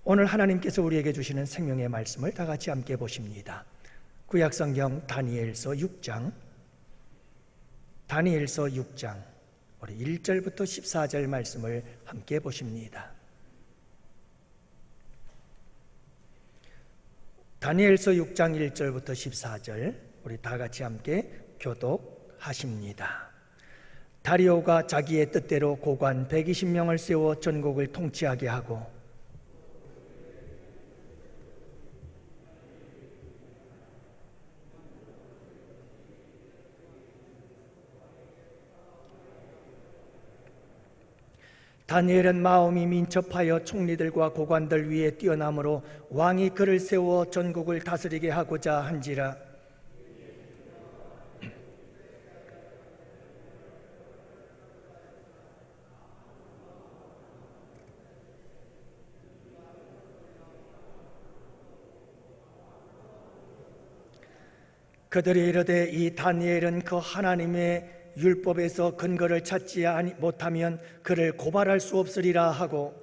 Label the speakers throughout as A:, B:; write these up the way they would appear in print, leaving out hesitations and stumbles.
A: 오늘 하나님께서 우리에게 주시는 생명의 말씀을 다 같이 함께 보십니다. 구약성경 다니엘서 6장, 우리 1절부터 14절 말씀을 함께 보십니다. 다니엘서 6장 1절부터 14절 우리 다 같이 함께 교독하십니다. 다리오가 자기의 뜻대로 고관 120명을 세워 전국을 통치하게 하고 다니엘은 마음이 민첩하여 총리들과 고관들 위에 뛰어남으로 왕이 그를 세워 전국을 다스리게 하고자 한지라. 그들이 이르되 이 다니엘은 그 하나님의 율법에서 근거를 찾지 못하면 그를 고발할 수 없으리라 하고,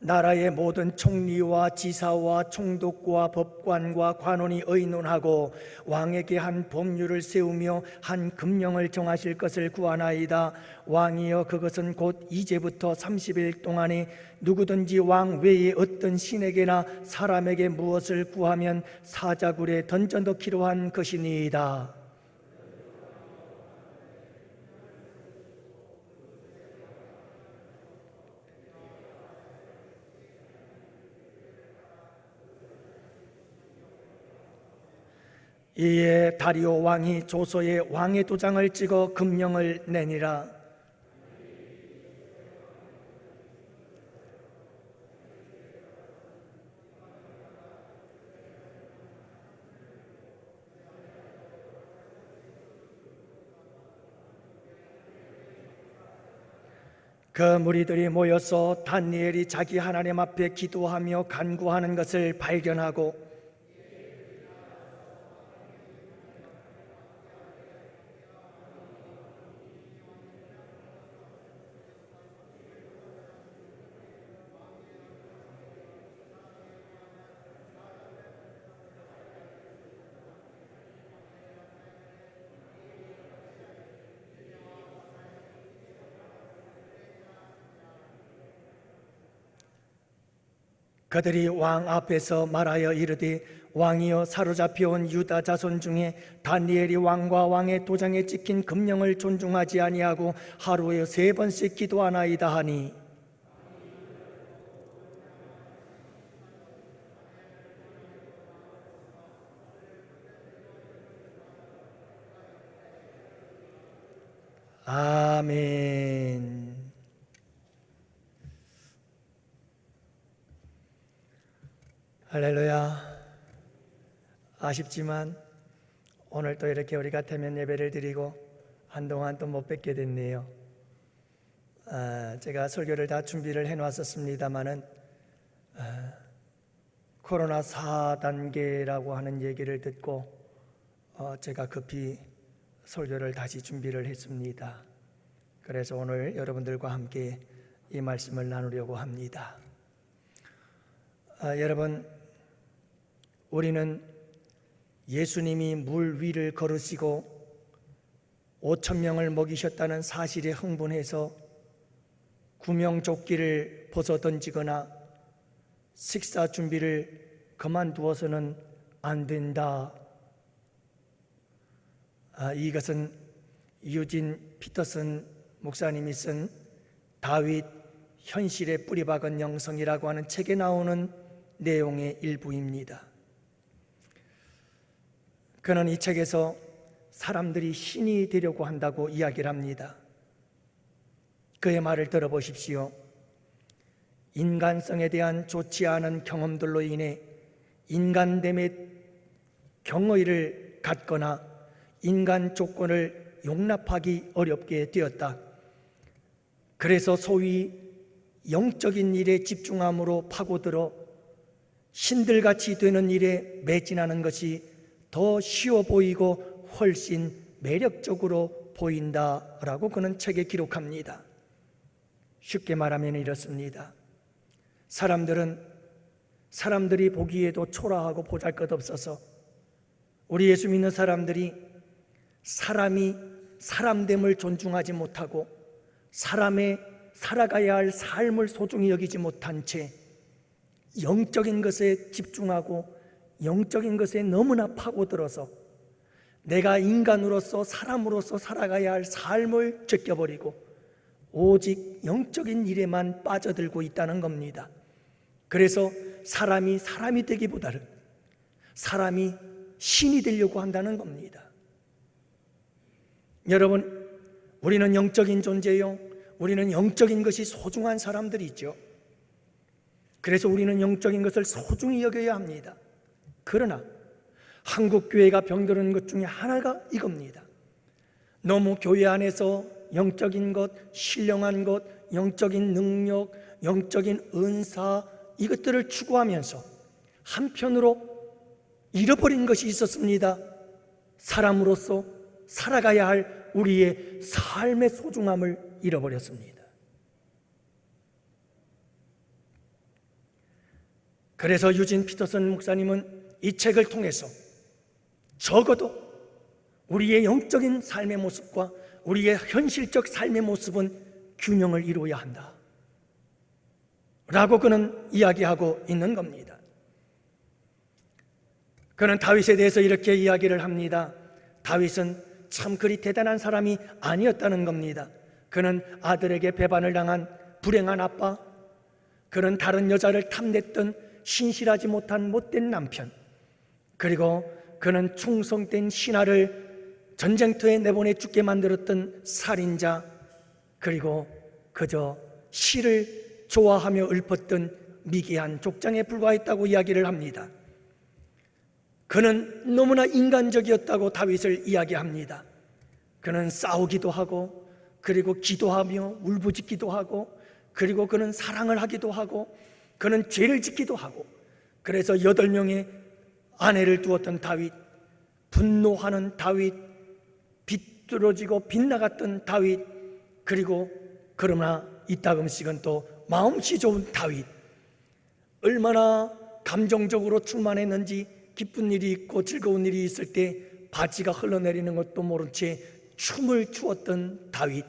A: 나라의 모든 총리와 지사와 총독과 법관과 관원이 의논하고 왕에게 한 법률을 세우며 한 금령을 정하실 것을 구하나이다. 왕이여, 그것은 곧 이제부터 30일 동안에 누구든지 왕 외에 어떤 신에게나 사람에게 무엇을 구하면 사자굴에 던져넣기로 한 것이니이다. 이에 다리오 왕이 조서에 왕의 도장을 찍어 금령을 내니라. 그 무리들이 모여서 다니엘이 자기 하나님 앞에 기도하며 간구하는 것을 발견하고 그들이 왕 앞에서 말하여 이르되, 왕이여, 사로잡혀온 유다 자손 중에 다니엘이 왕과 왕의 도장에 찍힌 금령을 존중하지 아니하고 하루에 3번씩 기도하나이다 하니, 아멘. 할렐루야. 아쉽지만 오늘 또 이렇게 우리가 대면 예배를 드리고 한동안 또 못 뵙게 됐네요. 제가 설교를 다 준비를 해놨었습니다마는 코로나 4단계라고 하는 얘기를 듣고 제가 급히 설교를 다시 준비를 했습니다. 그래서 오늘 여러분들과 함께 이 말씀을 나누려고 합니다. 여러분, 우리는 예수님이 물 위를 걸으시고 5,000명을 먹이셨다는 사실에 흥분해서 구명조끼를 벗어 던지거나 식사 준비를 그만두어서는 안 된다. 이것은 유진 피터슨 목사님이 쓴 다윗 현실에 뿌리박은 영성이라고 하는 책에 나오는 내용의 일부입니다. 그는 이 책에서 사람들이 신이 되려고 한다고 이야기를 합니다. 그의 말을 들어보십시오. 인간성에 대한 좋지 않은 경험들로 인해 인간됨의 경의를 갖거나 인간 조건을 용납하기 어렵게 되었다. 그래서 소위 영적인 일에 집중함으로 파고들어 신들같이 되는 일에 매진하는 것이 더 쉬워 보이고 훨씬 매력적으로 보인다라고 그는 책에 기록합니다. 쉽게 말하면 이렇습니다. 사람들이 보기에도 초라하고 보잘것없어서 우리 예수 믿는 사람들이 사람이 사람됨을 존중하지 못하고 사람의 살아가야 할 삶을 소중히 여기지 못한 채 영적인 것에 집중하고 영적인 것에 너무나 파고들어서 내가 인간으로서 사람으로서 살아가야 할 삶을 제껴버리고 오직 영적인 일에만 빠져들고 있다는 겁니다. 그래서 사람이 되기보다는 사람이 신이 되려고 한다는 겁니다. 여러분, 우리는 영적인 존재요, 우리는 영적인 것이 소중한 사람들이죠. 그래서 우리는 영적인 것을 소중히 여겨야 합니다. 그러나 한국교회가 병드는 것 중에 하나가 이겁니다. 너무 교회 안에서 영적인 것, 신령한 것, 영적인 능력, 영적인 은사 이것들을 추구하면서 한편으로 잃어버린 것이 있었습니다. 사람으로서 살아가야 할 우리의 삶의 소중함을 잃어버렸습니다. 그래서 유진 피터슨 목사님은 이 책을 통해서 적어도 우리의 영적인 삶의 모습과 우리의 현실적 삶의 모습은 균형을 이루어야 한다 라고 그는 이야기하고 있는 겁니다. 그는 다윗에 대해서 이렇게 이야기를 합니다. 다윗은 참 그리 대단한 사람이 아니었다는 겁니다. 그는 아들에게 배반을 당한 불행한 아빠, 그는 다른 여자를 탐냈던 신실하지 못한 못된 남편, 그리고 그는 충성된 신하를 전쟁터에 내보내 죽게 만들었던 살인자, 그리고 그저 시를 좋아하며 읊었던 미개한 족장에 불과했다고 이야기를 합니다. 그는 너무나 인간적이었다고 다윗을 이야기합니다. 그는 싸우기도 하고, 그리고 기도하며 울부짖기도 하고, 그리고 그는 사랑을 하기도 하고, 그는 죄를 짓기도 하고, 그래서 8명의 아내를 두었던 다윗, 분노하는 다윗, 비뚤어지고 빗나갔던 다윗, 그리고 그러나 이따금씩은 또 마음씨 좋은 다윗, 얼마나 감정적으로 충만했는지 기쁜 일이 있고 즐거운 일이 있을 때 바지가 흘러내리는 것도 모른 채 춤을 추었던 다윗.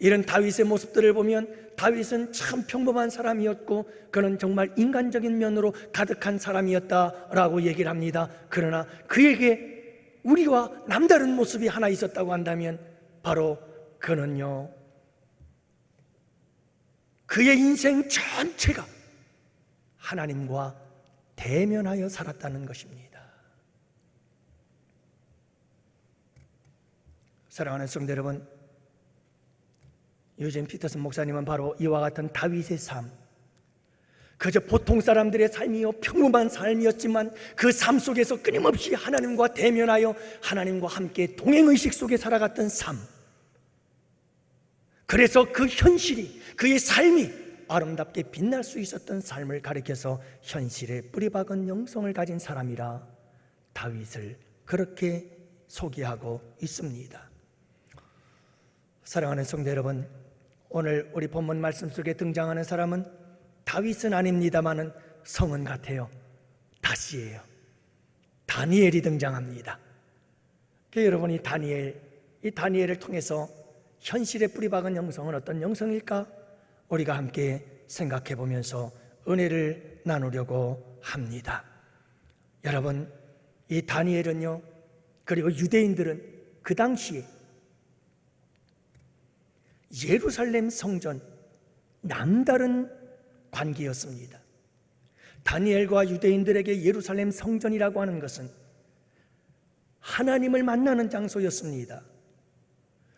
A: 이런 다윗의 모습들을 보면 다윗은 참 평범한 사람이었고 그는 정말 인간적인 면으로 가득한 사람이었다라고 얘기를 합니다. 그러나 그에게 우리와 남다른 모습이 하나 있었다고 한다면 바로 그는요, 그의 인생 전체가 하나님과 대면하여 살았다는 것입니다. 사랑하는 성도 여러분, 유진 피터슨 목사님은 바로 이와 같은 다윗의 삶, 그저 보통 사람들의 삶이요 평범한 삶이었지만 그 삶 속에서 끊임없이 하나님과 대면하여 하나님과 함께 동행의식 속에 살아갔던 삶, 그래서 그 현실이, 그의 삶이 아름답게 빛날 수 있었던 삶을 가리켜서 현실에 뿌리박은 영성을 가진 사람이라 다윗을 그렇게 소개하고 있습니다. 사랑하는 성도 여러분, 오늘 우리 본문 말씀 속에 등장하는 사람은 다윗은 아닙니다마는 성은 같아요. 다시예요. 다니엘이 등장합니다. 여러분, 이 다니엘을 통해서 현실에 뿌리박은 영성은 어떤 영성일까? 우리가 함께 생각해 보면서 은혜를 나누려고 합니다. 여러분, 이 다니엘은요, 그리고 유대인들은 그 당시에 예루살렘 성전, 남다른 관계였습니다. 다니엘과 유대인들에게 예루살렘 성전이라고 하는 것은 하나님을 만나는 장소였습니다.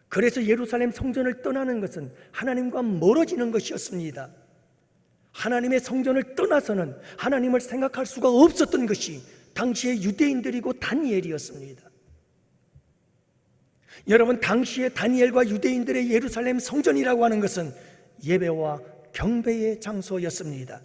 A: 그래서 예루살렘 성전을 떠나는 것은 하나님과 멀어지는 것이었습니다. 하나님의 성전을 떠나서는 하나님을 생각할 수가 없었던 것이 당시의 유대인들이고 다니엘이었습니다. 여러분, 당시에 다니엘과 유대인들의 예루살렘 성전이라고 하는 것은 예배와 경배의 장소였습니다.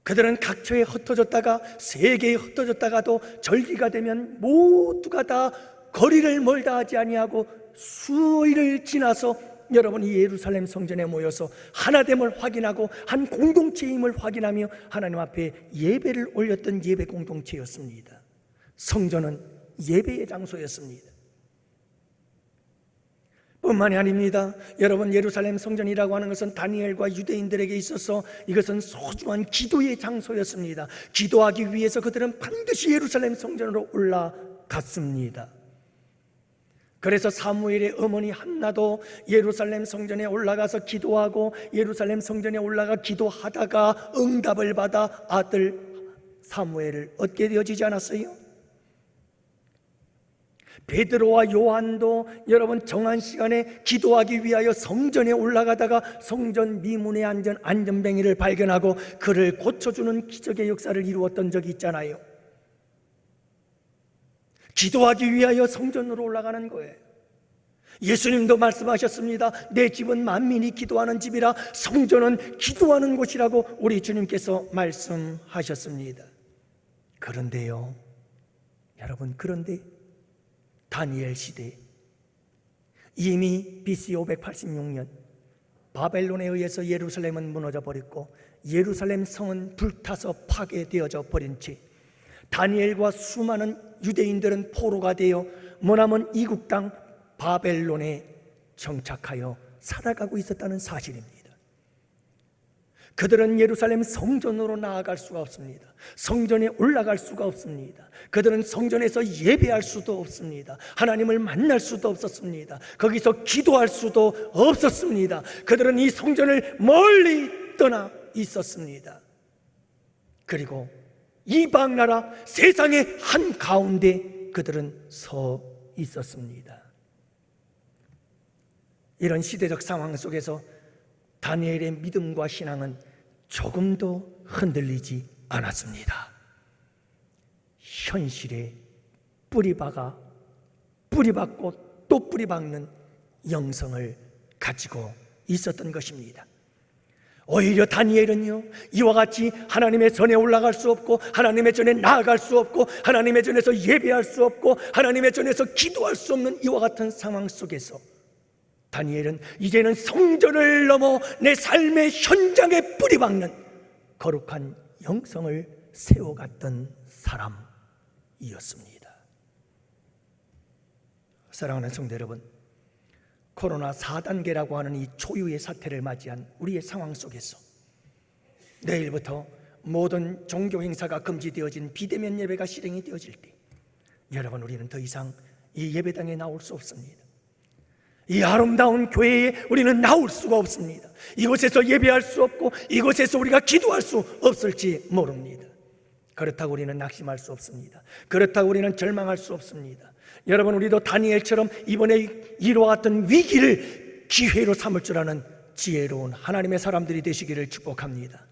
A: 그들은 각처에 흩어졌다가 세계에 흩어졌다가도 절기가 되면 모두가 다 거리를 멀다 하지 아니하고 수일을 지나서 여러분이 예루살렘 성전에 모여서 하나됨을 확인하고 한 공동체임을 확인하며 하나님 앞에 예배를 올렸던 예배 공동체였습니다. 성전은 예배의 장소였습니다. 뿐만이 아닙니다. 여러분, 예루살렘 성전이라고 하는 것은 다니엘과 유대인들에게 있어서 이것은 소중한 기도의 장소였습니다. 기도하기 위해서 그들은 반드시 예루살렘 성전으로 올라갔습니다. 그래서 사무엘의 어머니 한나도 예루살렘 성전에 올라가서 기도하고 예루살렘 성전에 올라가 기도하다가 응답을 받아 아들 사무엘을 얻게 되어지지 않았어요? 베드로와 요한도 여러분 정한 시간에 기도하기 위하여 성전에 올라가다가 성전 미문에 앉은 안전뱅이를 발견하고 그를 고쳐주는 기적의 역사를 이루었던 적이 있잖아요. 기도하기 위하여 성전으로 올라가는 거예요. 예수님도 말씀하셨습니다. 내 집은 만민이 기도하는 집이라 성전은 기도하는 곳이라고 우리 주님께서 말씀하셨습니다. 그런데요, 여러분, 그런데 다니엘 시대 이미 BC 586년 바벨론에 의해서 예루살렘은 무너져 버렸고 예루살렘 성은 불타서 파괴되어져 버린 채 다니엘과 수많은 유대인들은 포로가 되어 머나먼 이국 땅 바벨론에 정착하여 살아가고 있었다는 사실입니다. 그들은 예루살렘 성전으로 나아갈 수가 없습니다. 성전에 올라갈 수가 없습니다. 그들은 성전에서 예배할 수도 없습니다. 하나님을 만날 수도 없었습니다. 거기서 기도할 수도 없었습니다. 그들은 이 성전을 멀리 떠나 있었습니다. 그리고 이방 나라 세상의 한가운데 그들은 서 있었습니다. 이런 시대적 상황 속에서 다니엘의 믿음과 신앙은 조금도 흔들리지 않았습니다. 현실에 뿌리박고 또 뿌리박는 영성을 가지고 있었던 것입니다. 오히려 다니엘은요, 이와 같이 하나님의 전에 올라갈 수 없고 하나님의 전에 나아갈 수 없고 하나님의 전에서 예배할 수 없고 하나님의 전에서 기도할 수 없는 이와 같은 상황 속에서 다니엘은 이제는 성전을 넘어 내 삶의 현장에 뿌리박는 거룩한 영성을 세워갔던 사람이었습니다. 사랑하는 성도 여러분, 코로나 4단계라고 하는 이 초유의 사태를 맞이한 우리의 상황 속에서 내일부터 모든 종교 행사가 금지되어진 비대면 예배가 실행이 되어질 때 여러분, 우리는 더 이상 이 예배당에 나올 수 없습니다. 이 아름다운 교회에 우리는 나올 수가 없습니다. 이곳에서 예배할 수 없고 이곳에서 우리가 기도할 수 없을지 모릅니다. 그렇다고 우리는 낙심할 수 없습니다. 그렇다고 우리는 절망할 수 없습니다. 여러분, 우리도 다니엘처럼 이번에 이와 같은 위기를 기회로 삼을 줄 아는 지혜로운 하나님의 사람들이 되시기를 축복합니다.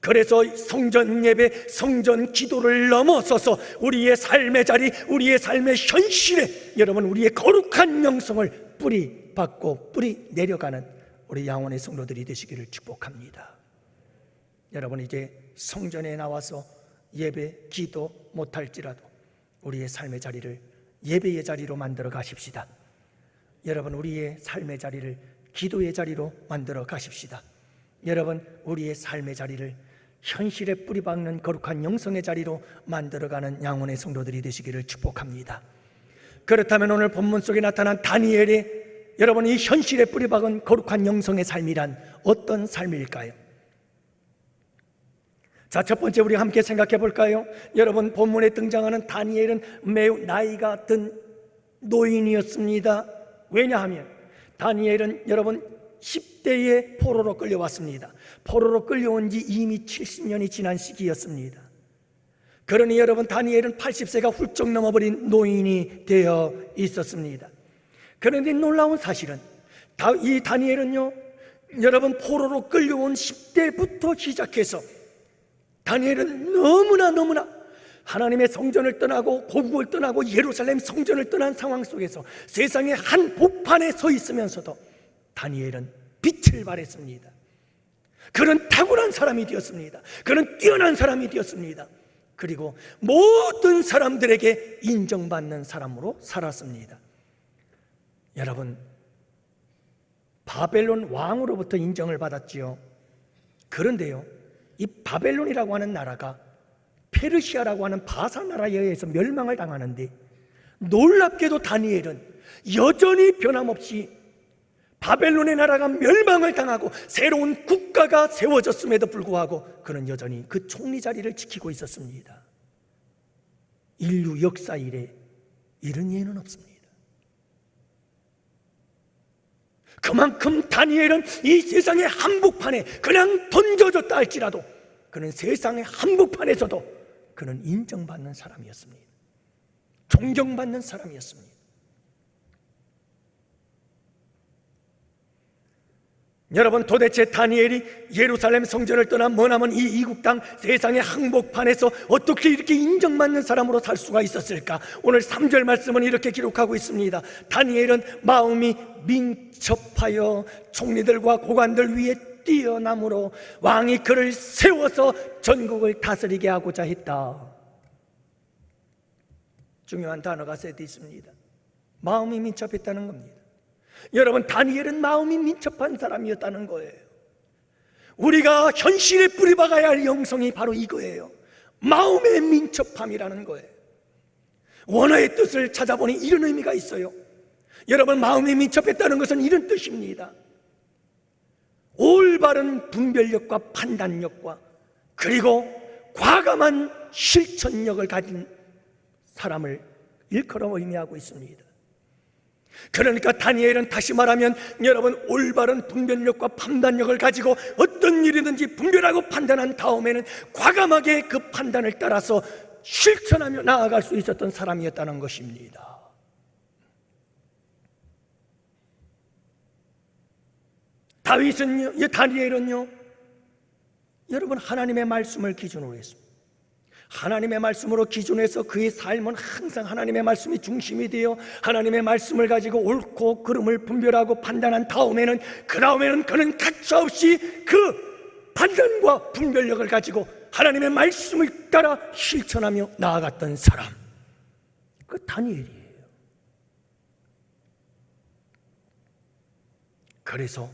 A: 그래서 성전 예배, 성전 기도를 넘어서서 우리의 삶의 자리, 우리의 삶의 현실에 여러분, 우리의 거룩한 영성을 뿌리 받고 뿌리 내려가는 우리 양원의 성도들이 되시기를 축복합니다. 여러분, 이제 성전에 나와서 예배, 기도 못할지라도 우리의 삶의 자리를 예배의 자리로 만들어 가십시다. 여러분, 우리의 삶의 자리를 기도의 자리로 만들어 가십시다. 여러분, 우리의 삶의 자리를 현실에 뿌리박는 거룩한 영성의 자리로 만들어가는 양원의 성도들이 되시기를 축복합니다. 그렇다면 오늘 본문 속에 나타난 다니엘의 여러분, 이 현실에 뿌리박은 거룩한 영성의 삶이란 어떤 삶일까요? 자, 첫 번째 우리 함께 생각해 볼까요? 여러분, 본문에 등장하는 다니엘은 매우 나이가 든 노인이었습니다. 왜냐하면 다니엘은 여러분 10대에 포로로 끌려왔습니다. 포로로 끌려온 지 이미 70년이 지난 시기였습니다. 그러니 여러분, 다니엘은 80세가 훌쩍 넘어버린 노인이 되어 있었습니다. 그런데 놀라운 사실은 이 다니엘은요, 여러분, 포로로 끌려온 10대부터 시작해서 다니엘은 너무나 하나님의 성전을 떠나고 고국을 떠나고 예루살렘 성전을 떠난 상황 속에서 세상의 한 복판에 서 있으면서도 다니엘은 빛을 발했습니다. 그런 탁월한 사람이 되었습니다. 그런 뛰어난 사람이 되었습니다. 그리고 모든 사람들에게 인정받는 사람으로 살았습니다. 여러분, 바벨론 왕으로부터 인정을 받았지요. 그런데요, 이 바벨론이라고 하는 나라가 페르시아라고 하는 바사 나라에 의해서 멸망을 당하는데, 놀랍게도 다니엘은 여전히 변함없이 바벨론의 나라가 멸망을 당하고 새로운 국가가 세워졌음에도 불구하고 그는 여전히 그 총리 자리를 지키고 있었습니다. 인류 역사 이래 이런 예는 없습니다. 그만큼 다니엘은 이 세상의 한복판에 그냥 던져졌다 할지라도 그는 세상의 한복판에서도 그는 인정받는 사람이었습니다. 존경받는 사람이었습니다. 여러분, 도대체 다니엘이 예루살렘 성전을 떠나 머나먼 이 이국 땅 세상의 한복판에서 어떻게 이렇게 인정받는 사람으로 살 수가 있었을까? 오늘 3절 말씀은 이렇게 기록하고 있습니다. 다니엘은 마음이 민첩하여 총리들과 고관들 위에 뛰어남으로 왕이 그를 세워서 전국을 다스리게 하고자 했다. 중요한 단어가 세트 있습니다. 마음이 민첩했다는 겁니다. 여러분, 다니엘은 마음이 민첩한 사람이었다는 거예요. 우리가 현실에 뿌리박아야 할 영성이 바로 이거예요. 마음의 민첩함이라는 거예요. 원어의 뜻을 찾아보니 이런 의미가 있어요. 여러분, 마음이 민첩했다는 것은 이런 뜻입니다. 올바른 분별력과 판단력과 그리고 과감한 실천력을 가진 사람을 일컬어 의미하고 있습니다. 그러니까 다니엘은 다시 말하면 여러분, 올바른 분별력과 판단력을 가지고 어떤 일이든지 분별하고 판단한 다음에는 과감하게 그 판단을 따라서 실천하며 나아갈 수 있었던 사람이었다는 것입니다. 다윗은요, 다니엘은요, 여러분, 하나님의 말씀을 기준으로 했습니다. 하나님의 말씀으로 기준해서 그의 삶은 항상 하나님의 말씀이 중심이 되어 하나님의 말씀을 가지고 옳고 그름을 분별하고 판단한 다음에는 그는 가차없이 그 판단과 분별력을 가지고 하나님의 말씀을 따라 실천하며 나아갔던 사람, 그 다니엘이에요. 그래서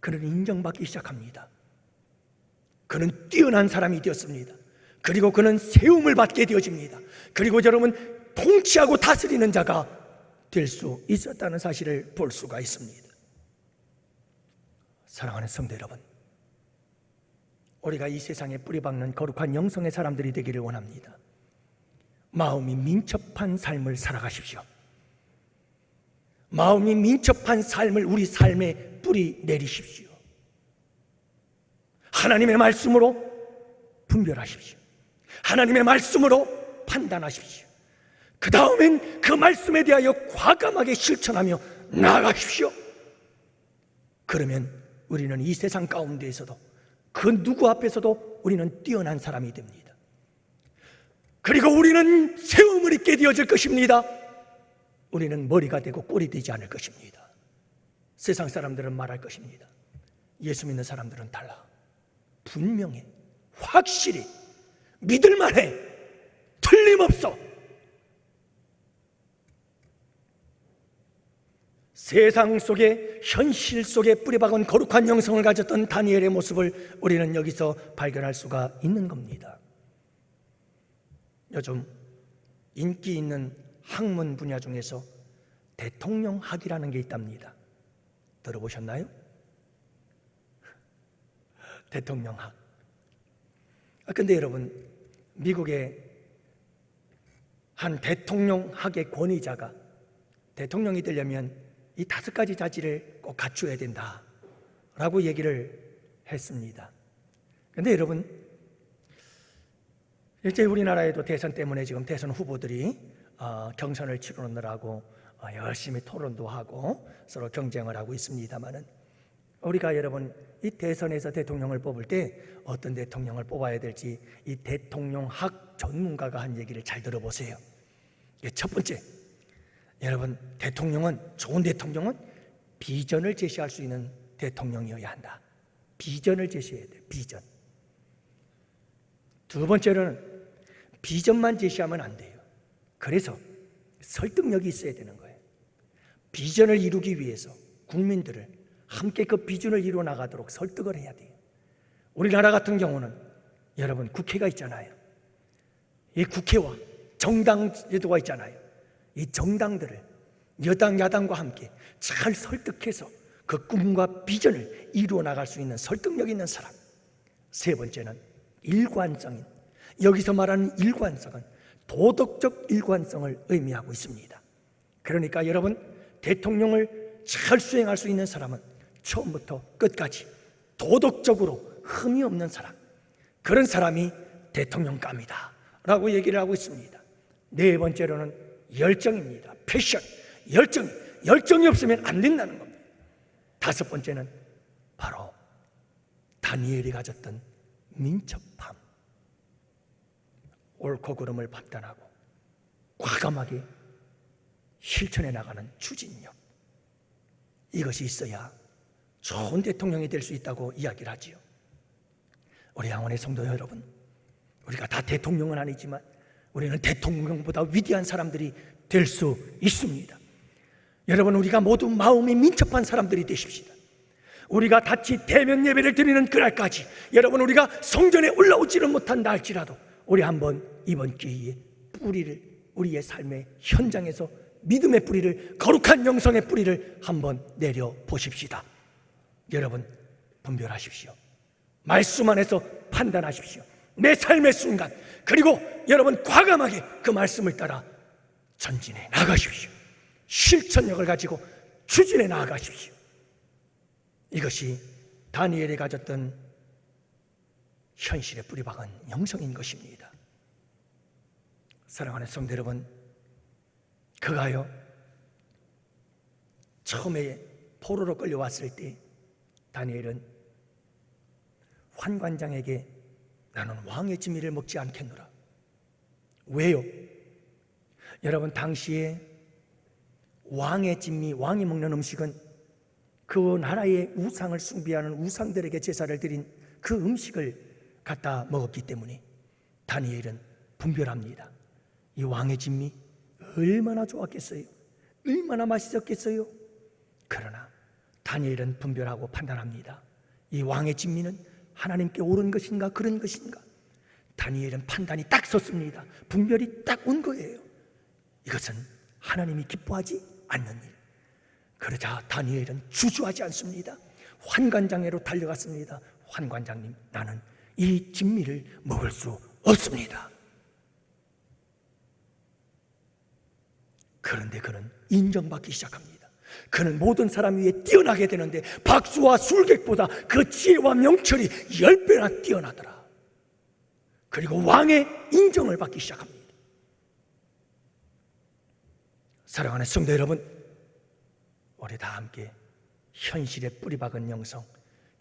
A: 그는 인정받기 시작합니다. 그는 뛰어난 사람이 되었습니다. 그리고 그는 세움을 받게 되어집니다. 그리고 여러분, 통치하고 다스리는 자가 될 수 있었다는 사실을 볼 수가 있습니다. 사랑하는 성도 여러분, 우리가 이 세상에 뿌리박는 거룩한 영성의 사람들이 되기를 원합니다. 마음이 민첩한 삶을 살아가십시오. 마음이 민첩한 삶을 우리 삶에 뿌리 내리십시오. 하나님의 말씀으로 분별하십시오. 하나님의 말씀으로 판단하십시오. 그 다음엔 그 말씀에 대하여 과감하게 실천하며 나아가십시오. 그러면 우리는 이 세상 가운데에서도 그 누구 앞에서도 우리는 뛰어난 사람이 됩니다. 그리고 우리는 세움을 입게 되어질 것입니다. 우리는 머리가 되고 꼴이 되지 않을 것입니다. 세상 사람들은 말할 것입니다. 예수 믿는 사람들은 달라. 분명해, 확실히 믿을만해, 틀림없어. 세상 속에, 현실 속에 뿌리박은 거룩한 영성을 가졌던 다니엘의 모습을 우리는 여기서 발견할 수가 있는 겁니다. 요즘 인기 있는 학문 분야 중에서 대통령학이라는 게 있답니다. 들어보셨나요? 대통령학. 근데 여러분, 미국의 한 대통령학의 권위자가 대통령이 되려면 이 5가지 자질을 꼭 갖추어야 된다라고 얘기를 했습니다. 근데 여러분, 일제 우리나라에도 대선 때문에 지금 대선 후보들이 경선을 치르느라고 열심히 토론도 하고 서로 경쟁을 하고 있습니다만은, 우리가 여러분 이 대선에서 대통령을 뽑을 때 어떤 대통령을 뽑아야 될지 이 대통령학 전문가가 한 얘기를 잘 들어보세요. 첫 번째, 여러분, 좋은 대통령은 비전을 제시할 수 있는 대통령이어야 한다. 비전을 제시해야 돼요. 비전. 두 번째로는 비전만 제시하면 안 돼요. 그래서 설득력이 있어야 되는 거예요. 비전을 이루기 위해서 국민들을 함께 그 비전을 이루어 나가도록 설득을 해야 돼요. 우리나라 같은 경우는 여러분 국회가 있잖아요. 이 국회와 정당 제도가 있잖아요. 이 정당들을 여당 야당과 함께 잘 설득해서 그 꿈과 비전을 이루어 나갈 수 있는 설득력 있는 사람. 세 번째는 일관성인, 여기서 말하는 일관성은 도덕적 일관성을 의미하고 있습니다. 그러니까 여러분, 대통령을 잘 수행할 수 있는 사람은 처음부터 끝까지 도덕적으로 흠이 없는 사람, 그런 사람이 대통령감이다 라고 얘기를 하고 있습니다. 네 번째로는 열정입니다. 패션, 열정이 없으면 안 된다는 겁니다. 다섯 번째는 바로 다니엘이 가졌던 민첩함, 옳고 그름을 판단하고 과감하게 실천해 나가는 추진력, 이것이 있어야 좋은 대통령이 될 수 있다고 이야기를 하지요. 우리 양원의 성도 여러분, 우리가 다 대통령은 아니지만 우리는 대통령보다 위대한 사람들이 될 수 있습니다. 여러분, 우리가 모두 마음이 민첩한 사람들이 되십시다. 우리가 같이 대면 예배를 드리는 그날까지, 여러분, 우리가 성전에 올라오지는 못한다 할지라도 우리 한번 이번 기회에 뿌리를, 우리의 삶의 현장에서 믿음의 뿌리를, 거룩한 영성의 뿌리를 한번 내려 보십시다. 여러분, 분별하십시오. 말씀 안에서 판단하십시오. 내 삶의 순간, 그리고 여러분 과감하게 그 말씀을 따라 전진해 나가십시오. 실천력을 가지고 추진해 나가십시오. 이것이 다니엘이 가졌던 현실에 뿌리박은 영성인 것입니다. 사랑하는 성도 여러분, 그가요 처음에 포로로 끌려왔을 때 다니엘은 환관장에게 나는 왕의 진미를 먹지 않겠노라. 왜요? 여러분, 당시에 왕의 진미, 왕이 먹는 음식은 그 나라의 우상을 숭배하는 우상들에게 제사를 드린 그 음식을 갖다 먹었기 때문에 다니엘은 분별합니다. 이 왕의 진미 얼마나 좋았겠어요? 얼마나 맛있었겠어요? 그러나 다니엘은 분별하고 판단합니다. 이 왕의 진미는 하나님께 옳은 것인가 그런 것인가? 다니엘은 판단이 딱 섰습니다. 분별이 딱 온 거예요. 이것은 하나님이 기뻐하지 않는 일. 그러자 다니엘은 주저하지 않습니다. 환관장애로 달려갔습니다. 환관장님, 나는 이 진미를 먹을 수 없습니다. 그런데 그는 인정받기 시작합니다. 그는 모든 사람 위에 뛰어나게 되는데 박수와 술객보다 그 지혜와 명철이 10배나 뛰어나더라. 그리고 왕의 인정을 받기 시작합니다. 사랑하는 성도 여러분, 우리 다 함께 현실에 뿌리박은 영성,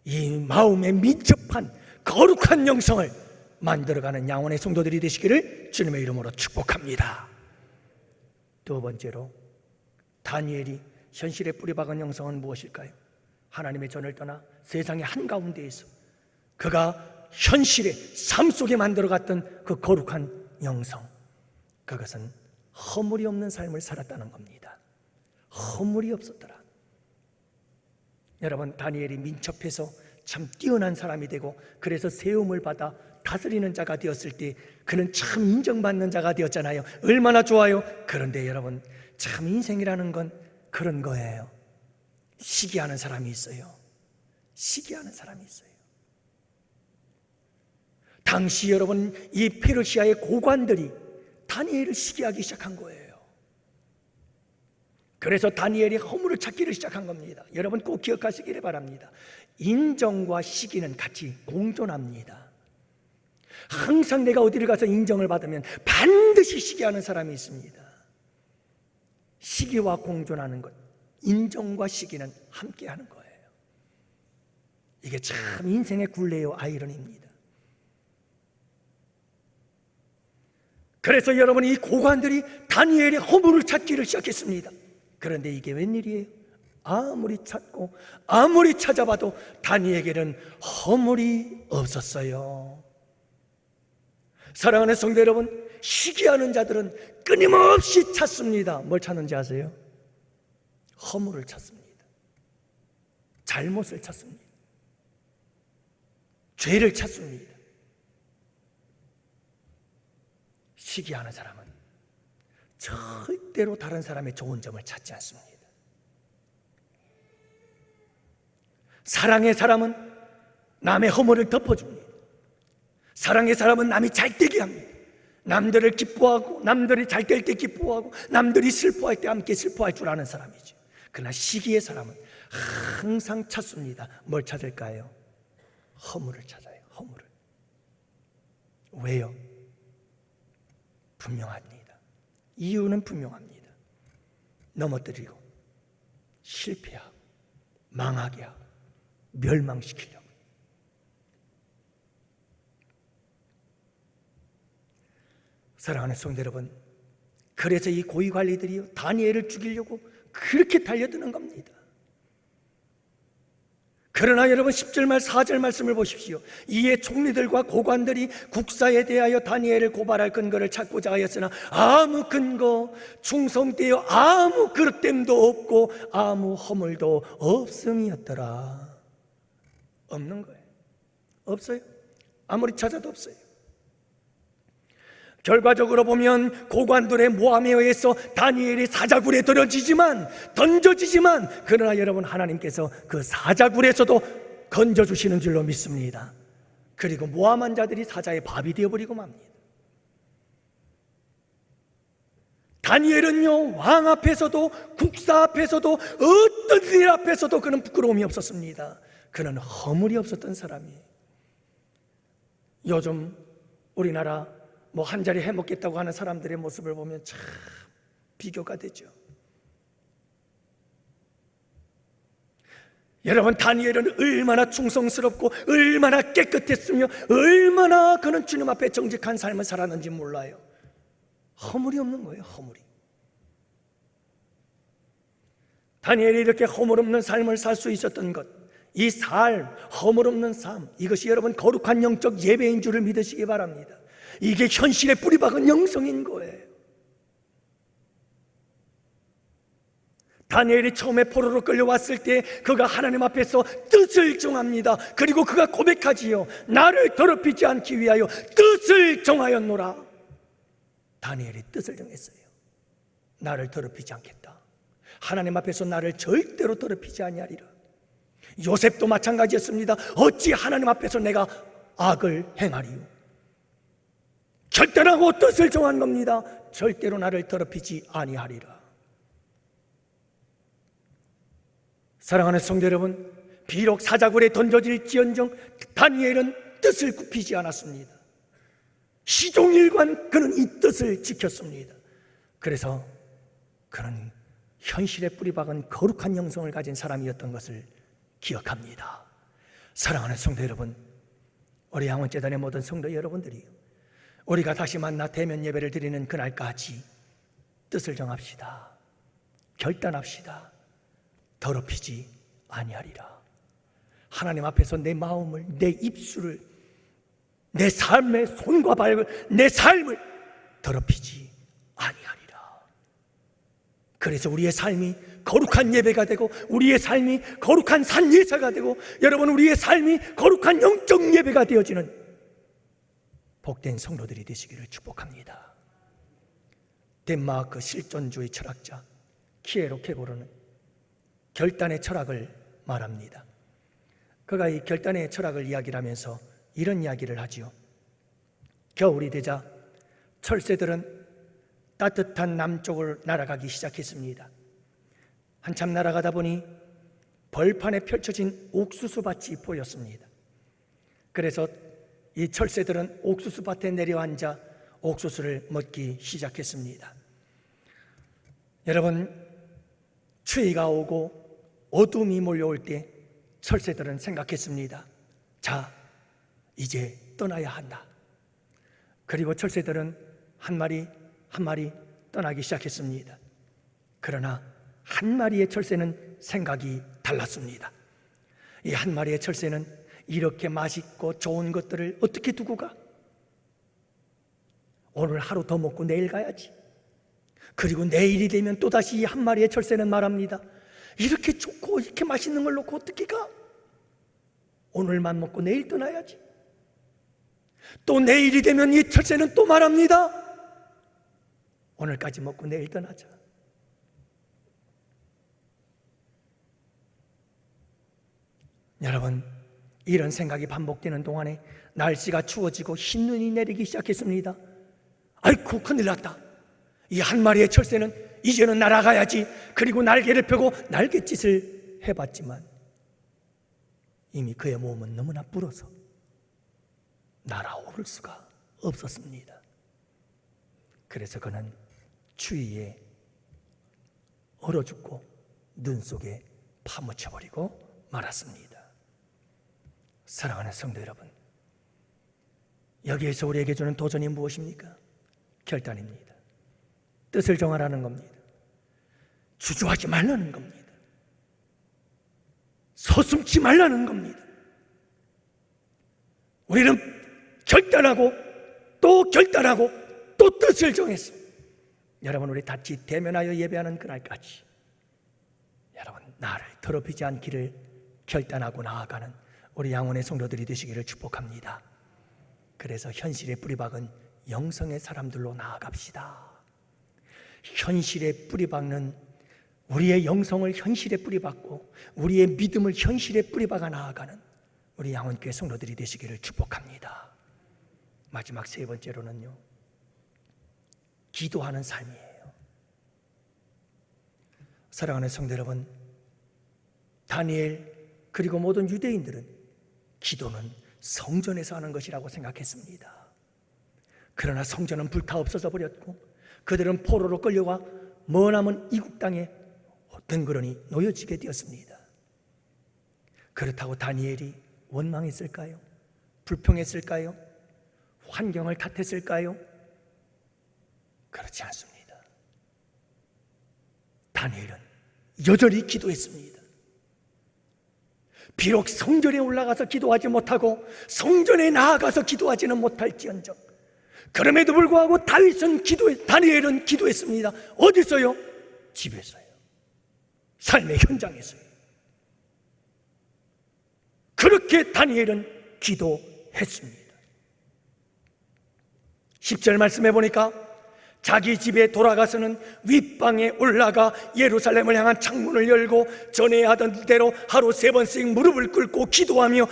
A: 이 마음에 민첩한 거룩한 영성을 만들어가는 양원의 성도들이 되시기를 주님의 이름으로 축복합니다. 두 번째로, 다니엘이 현실에 뿌리박은 영성은 무엇일까요? 하나님의 전을 떠나 세상의 한가운데에서 그가 현실의 삶 속에 만들어갔던 그 거룩한 영성, 그것은 허물이 없는 삶을 살았다는 겁니다. 허물이 없었더라. 여러분, 다니엘이 민첩해서 참 뛰어난 사람이 되고 그래서 세움을 받아 다스리는 자가 되었을 때 그는 참 인정받는 자가 되었잖아요. 얼마나 좋아요. 그런데 여러분, 참 인생이라는 건 그런 거예요. 시기하는 사람이 있어요. 시기하는 사람이 있어요. 당시 여러분, 이 페르시아의 고관들이 다니엘을 시기하기 시작한 거예요. 그래서 다니엘이 허물을 찾기를 시작한 겁니다. 여러분 꼭 기억하시기를 바랍니다. 인정과 시기는 같이 공존합니다. 항상 내가 어디를 가서 인정을 받으면 반드시 시기하는 사람이 있습니다. 시기와 공존하는 것, 인정과 시기는 함께하는 거예요. 이게 참 인생의 굴레요 아이러니입니다. 그래서 여러분, 이 고관들이 다니엘의 허물을 찾기를 시작했습니다. 그런데 이게 웬일이에요? 아무리 찾고 아무리 찾아봐도 다니엘에게는 허물이 없었어요. 사랑하는 성도 여러분, 시기하는 자들은 끊임없이 찾습니다. 뭘 찾는지 아세요? 허물을 찾습니다. 잘못을 찾습니다. 죄를 찾습니다. 시기하는 사람은 절대로 다른 사람의 좋은 점을 찾지 않습니다. 사랑의 사람은 남의 허물을 덮어줍니다. 사랑의 사람은 남이 잘되게 합니다. 남들을 기뻐하고, 남들이 잘될 때 기뻐하고, 남들이 슬퍼할 때 함께 슬퍼할 줄 아는 사람이죠. 그러나 시기의 사람은 항상 찾습니다. 뭘 찾을까요? 허물을 찾아요. 허물을. 왜요? 분명합니다. 이유는 분명합니다. 넘어뜨리고, 실패하고, 망하게 하고, 멸망시키려고. 사랑하는 성도 여러분, 그래서 이 고위관리들이 다니엘을 죽이려고 그렇게 달려드는 겁니다. 그러나 여러분 10절 말 4절 말씀을 보십시오. 이에 총리들과 고관들이 국사에 대하여 다니엘을 고발할 근거를 찾고자 하였으나 아무 근거, 충성되어 아무 그릇됨도 없고 아무 허물도 없음이었더라. 없는 거예요. 없어요. 아무리 찾아도 없어요. 결과적으로 보면 고관들의 모함에 의해서 다니엘이 사자굴에 던져지지만 그러나 여러분 하나님께서 그 사자굴에서도 건져주시는 줄로 믿습니다. 그리고 모함한 자들이 사자의 밥이 되어버리고 맙니다. 다니엘은요, 왕 앞에서도 국사 앞에서도 어떤 일 앞에서도 그는 부끄러움이 없었습니다. 그는 허물이 없었던 사람이에요. 요즘 우리나라 한 자리 해먹겠다고 하는 사람들의 모습을 보면 참 비교가 되죠. 여러분, 다니엘은 얼마나 충성스럽고 얼마나 깨끗했으며 얼마나 그는 주님 앞에 정직한 삶을 살았는지 몰라요. 허물이 없는 거예요. 허물이. 다니엘이 이렇게 허물 없는 삶을 살 수 있었던 것, 이 삶, 허물 없는 삶, 이것이 여러분 거룩한 영적 예배인 줄을 믿으시기 바랍니다. 이게 현실에 뿌리박은 영성인 거예요. 다니엘이 처음에 포로로 끌려왔을 때 그가 하나님 앞에서 뜻을 정합니다. 그리고 그가 고백하지요. 나를 더럽히지 않기 위하여 뜻을 정하였노라. 다니엘이 뜻을 정했어요. 나를 더럽히지 않겠다. 하나님 앞에서 나를 절대로 더럽히지 아니하리라. 요셉도 마찬가지였습니다. 어찌 하나님 앞에서 내가 악을 행하리요? 결단하고 뜻을 정한 겁니다. 절대로 나를 더럽히지 아니하리라. 사랑하는 성도 여러분, 비록 사자굴에 던져질지언정 다니엘은 뜻을 굽히지 않았습니다. 시종일관 그는 이 뜻을 지켰습니다. 그래서 그는 현실에 뿌리박은 거룩한 영성을 가진 사람이었던 것을 기억합니다. 사랑하는 성도 여러분, 우리 양원재단의 모든 성도 여러분들이 우리가 다시 만나 대면 예배를 드리는 그날까지 뜻을 정합시다. 결단합시다. 더럽히지 아니하리라. 하나님 앞에서 내 마음을, 내 입술을, 내 삶의 손과 발을, 내 삶을 더럽히지 아니하리라. 그래서 우리의 삶이 거룩한 예배가 되고, 우리의 삶이 거룩한 산예사가 되고, 여러분 우리의 삶이 거룩한 영적 예배가 되어지는 복된 성도들이 되시기를 축복합니다. 덴마크 실존주의 철학자 키에로 케고르는 결단의 철학을 말합니다. 그가 이 결단의 철학을 이야기를 하면서 이런 이야기를 하지요. 겨울이 되자 철새들은 따뜻한 남쪽을 날아가기 시작했습니다. 한참 날아가다 보니 벌판에 펼쳐진 옥수수밭이 보였습니다. 그래서 이 철새들은 옥수수밭에 내려앉아 옥수수를 먹기 시작했습니다. 여러분, 추위가 오고 어둠이 몰려올 때 철새들은 생각했습니다. 자, 이제 떠나야 한다. 그리고 철새들은 한 마리 한 마리 떠나기 시작했습니다. 그러나 한 마리의 철새는 생각이 달랐습니다. 이 한 마리의 철새는 이렇게 맛있고 좋은 것들을 어떻게 두고 가? 오늘 하루 더 먹고 내일 가야지. 그리고 내일이 되면 또다시 이 한 마리의 철새는 말합니다. 이렇게 좋고 이렇게 맛있는 걸 놓고 어떻게 가? 오늘만 먹고 내일 떠나야지. 또 내일이 되면 이 철새는 또 말합니다. 오늘까지 먹고 내일 떠나자. 여러분, 이런 생각이 반복되는 동안에 날씨가 추워지고 흰 눈이 내리기 시작했습니다. 아이고, 큰일 났다. 이 한 마리의 철새는 이제는 날아가야지. 그리고 날개를 펴고 날갯짓을 해봤지만 이미 그의 몸은 너무나 불어서 날아오를 수가 없었습니다. 그래서 그는 추위에 얼어 죽고 눈 속에 파묻혀버리고 말았습니다. 사랑하는 성도 여러분, 여기에서 우리에게 주는 도전이 무엇입니까? 결단입니다. 뜻을 정하라는 겁니다. 주저하지 말라는 겁니다. 서슴지 말라는 겁니다. 우리는 결단하고 또 결단하고 또 뜻을 정했어. 여러분, 우리 같이 대면하여 예배하는 그날까지 여러분, 나를 더럽히지 않기를 결단하고 나아가는 우리 양원의 성도들이 되시기를 축복합니다. 그래서 현실의 뿌리박은 영성의 사람들로 나아갑시다. 현실에 뿌리박는 우리의 영성을 현실에 뿌리박고 우리의 믿음을 현실에 뿌리박아 나아가는 우리 양원교회 성도들이 되시기를 축복합니다. 마지막 세 번째로는요, 기도하는 삶이에요. 사랑하는 성도 여러분, 다니엘 그리고 모든 유대인들은 기도는 성전에서 하는 것이라고 생각했습니다. 그러나 성전은 불타 없어져 버렸고 그들은 포로로 끌려와 머나먼 이국 땅에 덩그러니 놓여지게 되었습니다. 그렇다고 다니엘이 원망했을까요? 불평했을까요? 환경을 탓했을까요? 그렇지 않습니다. 다니엘은 여전히 기도했습니다. 비록 성전에 올라가서 기도하지 못하고 성전에 나아가서 기도하지는 못할지언정 그럼에도 불구하고 다니엘은 기도했습니다. 어디서요? 집에서요. 삶의 현장에서요. 그렇게 다니엘은 기도했습니다. 10절 말씀해 보니까 자기 집에 돌아가서는 윗방에 올라가 예루살렘을 향한 창문을 열고 전에 하던 대로 하루 3번씩 무릎을 꿇고 기도하며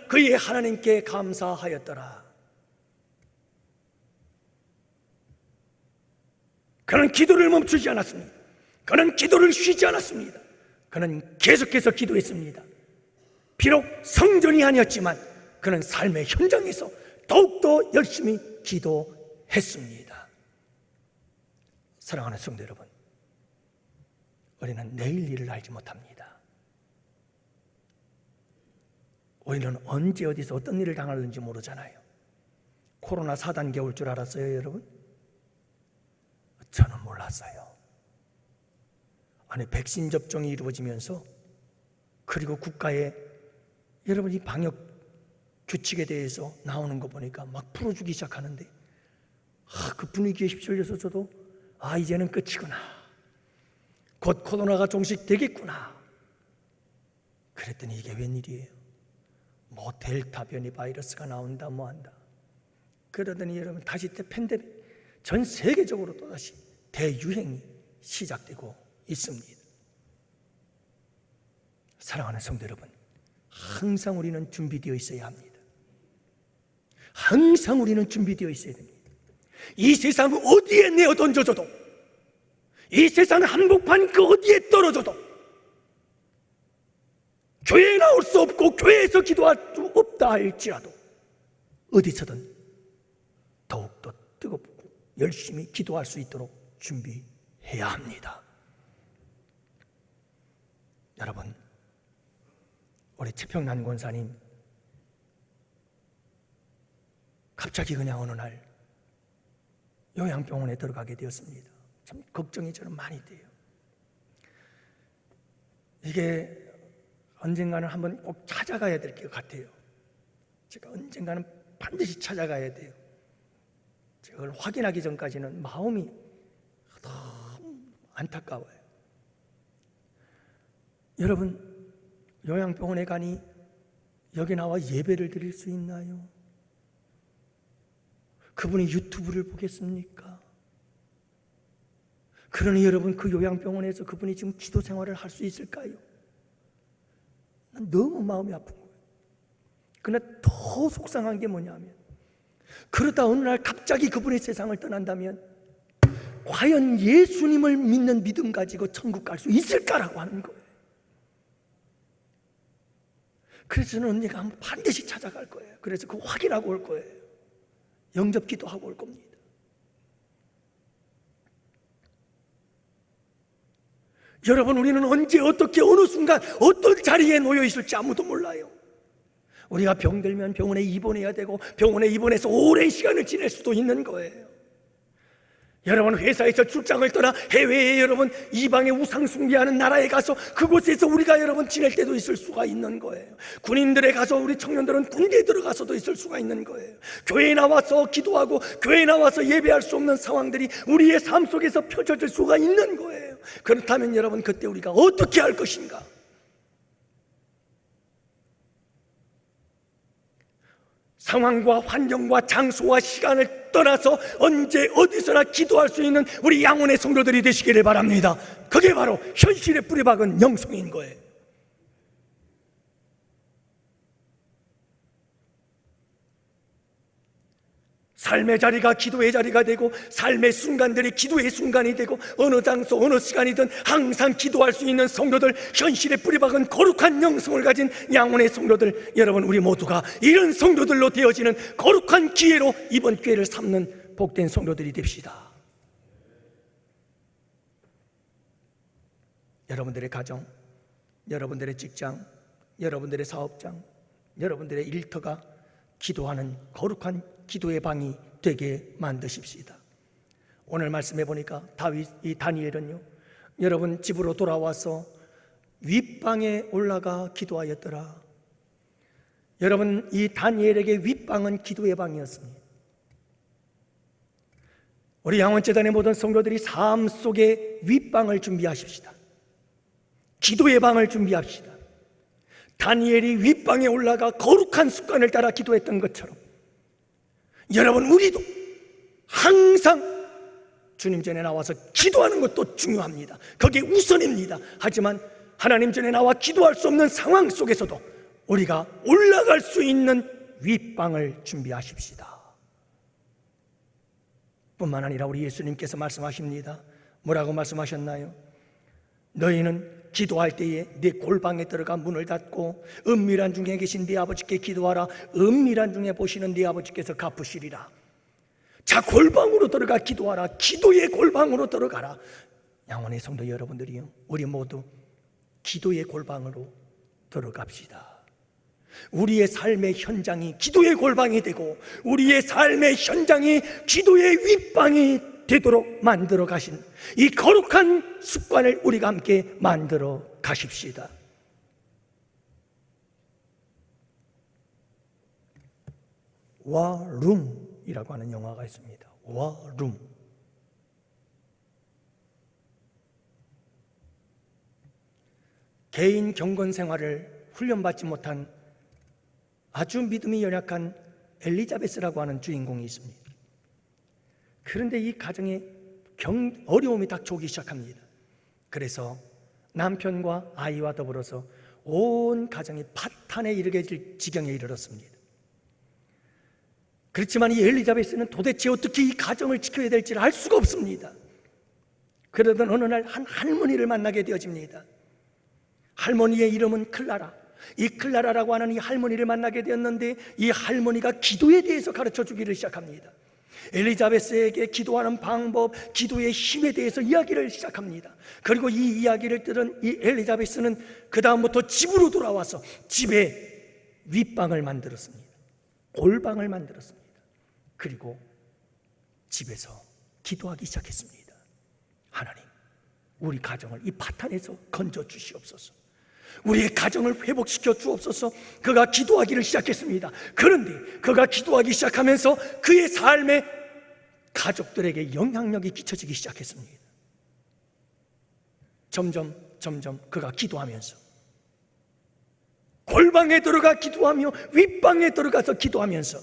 A: 그의 하나님께 감사하였더라. 그는 기도를 멈추지 않았습니다. 그는 기도를 쉬지 않았습니다. 그는 계속해서 기도했습니다. 비록 성전이 아니었지만 그는 삶의 현장에서 더욱더 열심히 기도했습니다. 사랑하는 성도 여러분, 우리는 내일 일을 알지 못합니다. 우리는 언제 어디서 어떤 일을 당하는지 모르잖아요. 코로나 4단계 올 줄 알았어요, 여러분? 저는 몰랐어요. 아니, 백신 접종이 이루어지면서 그리고 국가에 여러분 이 방역 규칙에 대해서 나오는 거 보니까 막 풀어주기 시작하는데 그 분위기에 휩쓸려서 저도 이제는 끝이구나. 곧 코로나가 종식되겠구나. 그랬더니 이게 웬일이에요? 뭐 델타 변이 바이러스가 나온다 뭐 한다. 그러더니 여러분 다시 팬데믹 전 세계적으로 또다시 대유행이 시작되고 있습니다. 사랑하는 성도 여러분, 항상 우리는 준비되어 있어야 합니다. 항상 우리는 준비되어 있어야 됩니다. 이 세상 어디에 내어 던져줘도, 이 세상 한복판 그 어디에 떨어져도 교회에 나올 수 없고 교회에서 기도할 수 없다 할지라도 어디서든 더욱더 뜨겁고 열심히 기도할 수 있도록 준비해야 합니다. 여러분, 우리 최평란 권사님 갑자기 그냥 어느 날 요양병원에 들어가게 되었습니다. 참 걱정이 저는 많이 돼요. 이게 언젠가는 한번 꼭 찾아가야 될 것 같아요. 제가 언젠가는 반드시 찾아가야 돼요. 그걸 확인하기 전까지는 마음이 너무 안타까워요. 여러분, 요양병원에 가니 여기 나와 예배를 드릴 수 있나요? 그분이 유튜브를 보겠습니까? 그러니 여러분, 그 요양병원에서 그분이 지금 기도 생활을 할 수 있을까요? 난 너무 마음이 아픈 거예요. 그러나 더 속상한 게 뭐냐면, 그러다 어느 날 갑자기 그분의 세상을 떠난다면 과연 예수님을 믿는 믿음 가지고 천국 갈 수 있을까라고 하는 거예요. 그래서 저는 언니가 한번 반드시 찾아갈 거예요. 그래서 그거 확인하고 올 거예요. 영접 기도하고 올 겁니다. 여러분, 우리는 언제 어떻게 어느 순간 어떤 자리에 놓여 있을지 아무도 몰라요. 우리가 병들면 병원에 입원해야 되고 병원에 입원해서 오랜 시간을 지낼 수도 있는 거예요. 여러분, 회사에서 출장을 떠나 해외에 여러분 이방의 우상 숭배하는 나라에 가서 그곳에서 우리가 여러분 지낼 때도 있을 수가 있는 거예요. 군인들에 가서 우리 청년들은 군대에 들어가서도 있을 수가 있는 거예요. 교회에 나와서 기도하고 교회에 나와서 예배할 수 없는 상황들이 우리의 삶 속에서 펼쳐질 수가 있는 거예요. 그렇다면 여러분, 그때 우리가 어떻게 할 것인가? 상황과 환경과 장소와 시간을 떠나서 언제 어디서나 기도할 수 있는 우리 양혼의 성도들이 되시기를 바랍니다. 그게 바로 현실에 뿌리박은 영성인 거예요. 삶의 자리가 기도의 자리가 되고 삶의 순간들이 기도의 순간이 되고 어느 장소 어느 시간이든 항상 기도할 수 있는 성도들, 현실에 뿌리박은 거룩한 영성을 가진 양혼의 성도들, 여러분, 우리 모두가 이런 성도들로 되어지는 거룩한 기회로 이번 기회를 삼는 복된 성도들이 됩시다. 여러분들의 가정, 여러분들의 직장, 여러분들의 사업장, 여러분들의 일터가 기도하는 거룩한 기도의 방이 되게 만드십시다. 오늘 말씀해 보니까 이 다니엘은요, 여러분 집으로 돌아와서 윗방에 올라가 기도하였더라. 여러분, 이 다니엘에게 윗방은 기도의 방이었습니다. 우리 양원재단의 모든 성도들이 삶 속에 윗방을 준비하십시다. 기도의 방을 준비합시다. 다니엘이 윗방에 올라가 거룩한 습관을 따라 기도했던 것처럼 여러분, 우리도 항상 주님 전에 나와서 기도하는 것도 중요합니다. 그게 우선입니다. 하지만 하나님 전에 나와 기도할 수 없는 상황 속에서도 우리가 올라갈 수 있는 윗방을 준비하십시다. 뿐만 아니라 우리 예수님께서 말씀하십니다. 뭐라고 말씀하셨나요? 너희는 기도할 때에 네 골방에 들어가 문을 닫고 은밀한 중에 계신 네 아버지께 기도하라. 은밀한 중에 보시는 네 아버지께서 갚으시리라. 자, 골방으로 들어가 기도하라. 기도의 골방으로 들어가라. 양원의 성도 여러분들이요, 우리 모두 기도의 골방으로 들어갑시다. 우리의 삶의 현장이 기도의 골방이 되고 우리의 삶의 현장이 기도의 윗방이 되도록 만들어 가신 이 거룩한 습관을 우리가 함께 만들어 가십시다. 와룸이라고 하는 영화가 있습니다. 와룸. 개인 경건 생활을 훈련받지 못한 아주 믿음이 연약한 엘리자베스라고 하는 주인공이 있습니다. 그런데 이 가정에 어려움이 닥쳐오기 시작합니다. 그래서 남편과 아이와 더불어서 온 가정이 파탄에 이르게 될 지경에 이르렀습니다. 그렇지만 이 엘리자베스는 도대체 어떻게 이 가정을 지켜야 될지를 알 수가 없습니다. 그러던 어느 날 한 할머니를 만나게 되어집니다. 할머니의 이름은 클라라. 이 클라라라고 하는 이 할머니를 만나게 되었는데 이 할머니가 기도에 대해서 가르쳐 주기를 시작합니다. 엘리자베스에게 기도하는 방법, 기도의 힘에 대해서 이야기를 시작합니다. 그리고 이 이야기를 들은 이 엘리자베스는 그 다음부터 집으로 돌아와서 집에 윗방을 만들었습니다. 골방을 만들었습니다. 그리고 집에서 기도하기 시작했습니다. 하나님, 우리 가정을 이 파탄에서 건져 주시옵소서. 우리의 가정을 회복시켜 주옵소서. 그가 기도하기를 시작했습니다. 그런데 그가 기도하기 시작하면서 그의 삶에 가족들에게 영향력이 끼쳐지기 시작했습니다. 점점 그가 기도하면서 골방에 들어가 기도하며 윗방에 들어가서 기도하면서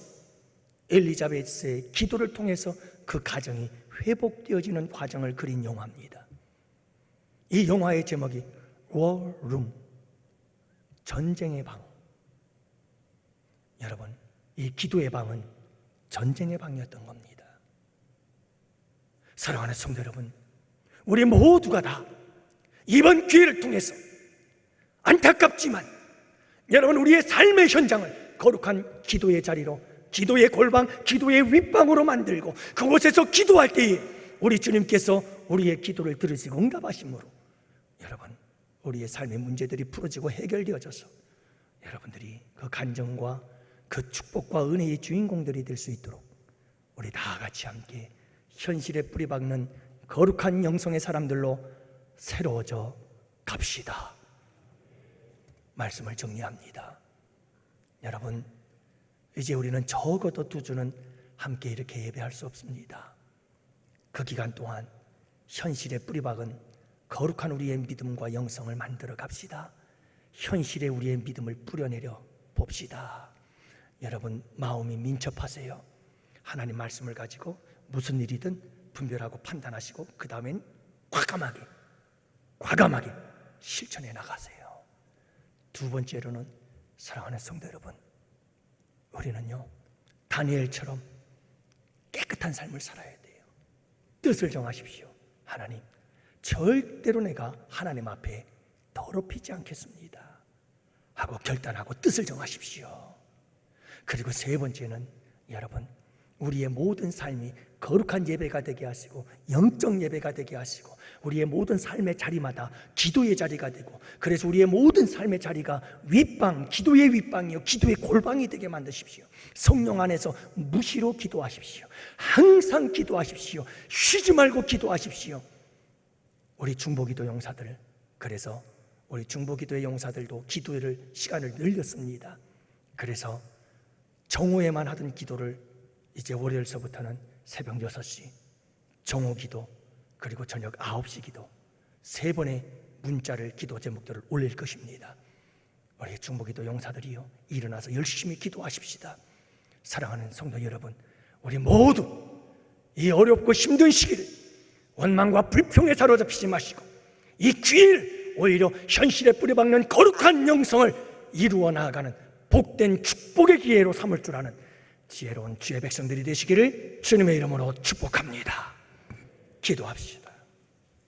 A: 엘리자베스의 기도를 통해서 그 가정이 회복되어지는 과정을 그린 영화입니다. 이 영화의 제목이 워룸, 전쟁의 방. 여러분, 이 기도의 방은 전쟁의 방이었던 겁니다. 사랑하는 성도 여러분, 우리 모두가 다 이번 기회를 통해서 안타깝지만 여러분, 우리의 삶의 현장을 거룩한 기도의 자리로, 기도의 골방, 기도의 윗방으로 만들고 그곳에서 기도할 때에 우리 주님께서 우리의 기도를 들으시고 응답하심으로 여러분, 우리의 삶의 문제들이 풀어지고 해결되어져서 여러분들이 그 간정과 그 축복과 은혜의 주인공들이 될 수 있도록 우리 다 같이 함께 현실에 뿌리박는 거룩한 영성의 사람들로 새로워져 갑시다. 말씀을 정리합니다. 여러분, 이제 우리는 적어도 2주는 함께 이렇게 예배할 수 없습니다. 그 기간 동안 현실에 뿌리박은 거룩한 우리의 믿음과 영성을 만들어 갑시다. 현실에 우리의 믿음을 뿌려내려 봅시다. 여러분, 마음이 민첩하세요. 하나님 말씀을 가지고 무슨 일이든 분별하고 판단하시고 그 다음엔 과감하게 실천해 나가세요. 2번째로는 사랑하는 성도 여러분, 우리는요 다니엘처럼 깨끗한 삶을 살아야 돼요. 뜻을 정하십시오. 하나님, 절대로 내가 하나님 앞에 더럽히지 않겠습니다 하고 결단하고 뜻을 정하십시오. 그리고 3번째는 여러분, 우리의 모든 삶이 거룩한 예배가 되게 하시고 영적 예배가 되게 하시고 우리의 모든 삶의 자리마다 기도의 자리가 되고, 그래서 우리의 모든 삶의 자리가 윗방, 기도의 윗방이요 기도의 골방이 되게 만드십시오. 성령 안에서 무시로 기도하십시오. 항상 기도하십시오. 쉬지 말고 기도하십시오. 우리 중보기도 용사들, 그래서 우리 중보기도의 용사들도 기도를 시간을 늘렸습니다. 그래서 정오에만 하던 기도를 이제 월요일서부터는 새벽 6시 정오기도, 그리고 저녁 9시 기도 3번의 문자를, 기도 제목들을 올릴 것입니다. 우리 중보기도 용사들이요, 일어나서 열심히 기도하십시다. 사랑하는 성도 여러분, 우리 모두 이 어렵고 힘든 시기를 원망과 불평에 사로잡히지 마시고 이 기회를 오히려 현실에 뿌려박는 거룩한 영성을 이루어 나아가는 복된 축복의 기회로 삼을 줄 아는 지혜로운 주의 백성들이 되시기를 주님의 이름으로 축복합니다. 기도합시다.